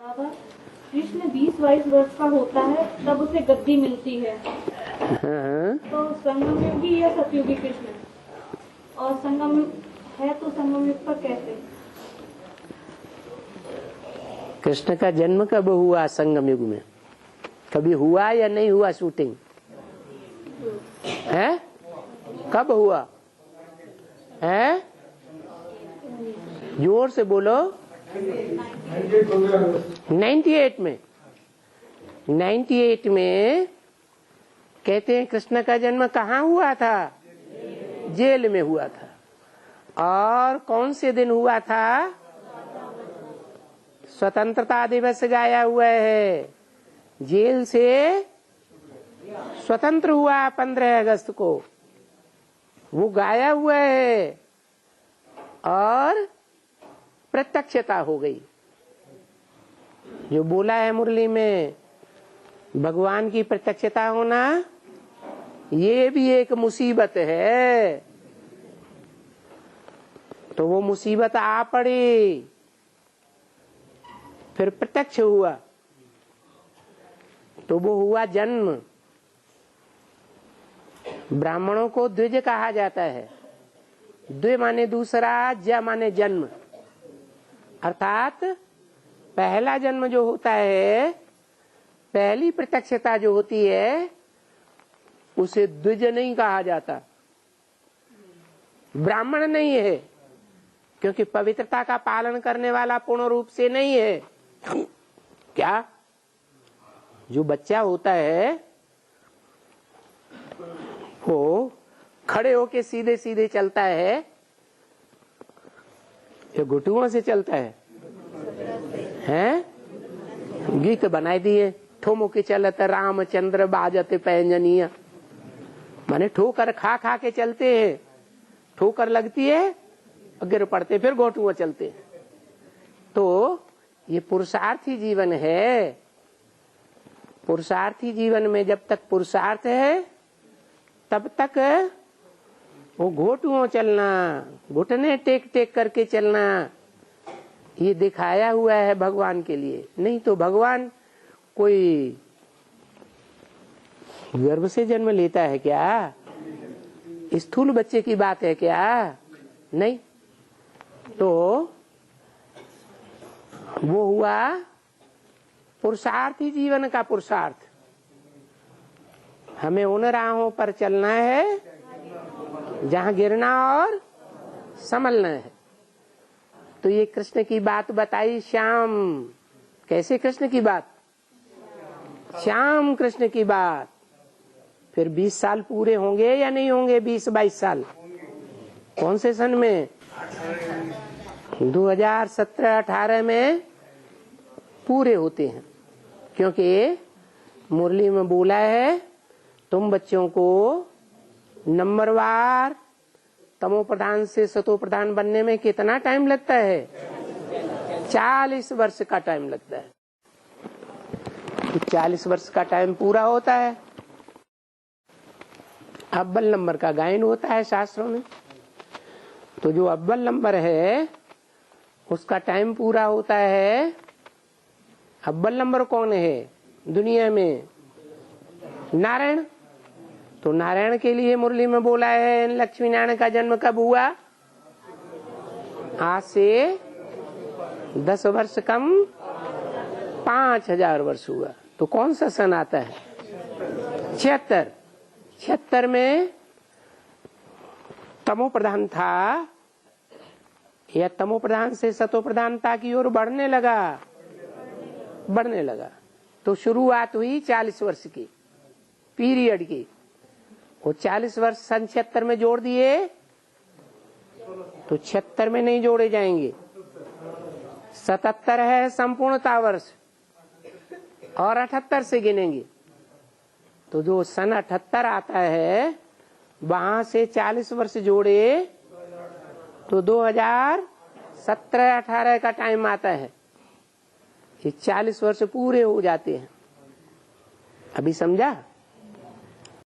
बाबा, कृष्ण 20-22 वर्ष का होता है तब उसे गद्दी मिलती है। तो संगम युगी या सतयुगी कृष्ण, और संगम है तो संगम युग पर कैसे? कृष्ण का जन्म कब हुआ? संगम युग में कभी हुआ या नहीं हुआ? शूटिंग है? कब हुआ है? जोर से बोलो। 98 में। 98 में कहते हैं कृष्ण का जन्म कहाँ हुआ था? जेल में हुआ था। और कौन से दिन हुआ था? स्वतंत्रता दिवस गाया हुआ है। जेल से स्वतंत्र हुआ 15 अगस्त को, वो गाया हुआ है और प्रत्यक्षता हो गई। जो बोला है मुरली में, भगवान की प्रत्यक्षता होना ये भी एक मुसीबत है। तो वो मुसीबत आ पड़ी, फिर प्रत्यक्ष हुआ, तो वो हुआ जन्म। ब्राह्मणों को द्विज कहा जाता है। द्वि माने दूसरा, ज माने जन्म, अर्थात पहला जन्म जो होता है, पहली प्रत्यक्षता जो होती है, उसे द्विज नहीं कहा जाता, ब्राह्मण नहीं है, क्योंकि पवित्रता का पालन करने वाला पूर्ण रूप से नहीं है। क्या? जो बच्चा होता है वो खड़े होके सीधे सीधे चलता है या घुटुओं से चलता है? हैं? गीत बनाए दिए, ठोमो के चलत रामचंद्र बाजते पैंजनिया, माने ठोकर खा खा के चलते हैं। ठोकर लगती है, गिर पड़ते, फिर घोटुआ चलते। तो ये पुरुषार्थी जीवन है। पुरुषार्थी जीवन में जब तक पुरुषार्थ है तब तक वो घोटुओं चलना, घुटने टेक टेक करके चलना, ये दिखाया हुआ है भगवान के लिए। नहीं तो भगवान कोई गर्भ से जन्म लेता है क्या? स्थूल बच्चे की बात है क्या? नहीं। तो वो हुआ पुरुषार्थी जीवन का पुरुषार्थ। हमें उन राहों पर चलना है जहाँ गिरना और संभलना है। तो ये कृष्ण की बात बताई श्याम। कैसे कृष्ण की बात? श्याम कृष्ण की बात। फिर 20 साल पूरे होंगे या नहीं होंगे? 20-22 साल कौन से सन में? 2017-18 में पूरे होते हैं, क्योंकि मुरली में बोला है तुम बच्चों को नंबरवार तमो प्रधान से सतो प्रधान बनने में कितना टाइम लगता है? 40 वर्ष का टाइम लगता है। 40 वर्ष का टाइम पूरा होता है। अव्वल नंबर का गायन होता है शास्त्रों में। तो जो अव्वल नंबर है उसका टाइम पूरा होता है। अव्वल नंबर कौन है दुनिया में? नारायण। तो नारायण के लिए मुरली में बोला है लक्ष्मी नारायण का जन्म कब हुआ? आज से 10 वर्ष कम 5000 वर्ष हुआ। तो कौन सा सन आता है? 76। 76 में तमो प्रधान था, या तमो प्रधान से सतो प्रधानता की ओर बढ़ने लगा। तो शुरुआत हुई 40 वर्ष की पीरियड की। वो 40 वर्ष सन 76 में जोड़ दिए तो 76 में नहीं जोड़े जाएंगे। 77 है संपूर्णता वर्ष, और 78 से गिनेंगे। तो जो सन 78 आता है वहां से 40 वर्ष जोड़े तो 2017-18 का टाइम आता है। ये 40 वर्ष पूरे हो जाते हैं। अभी समझा?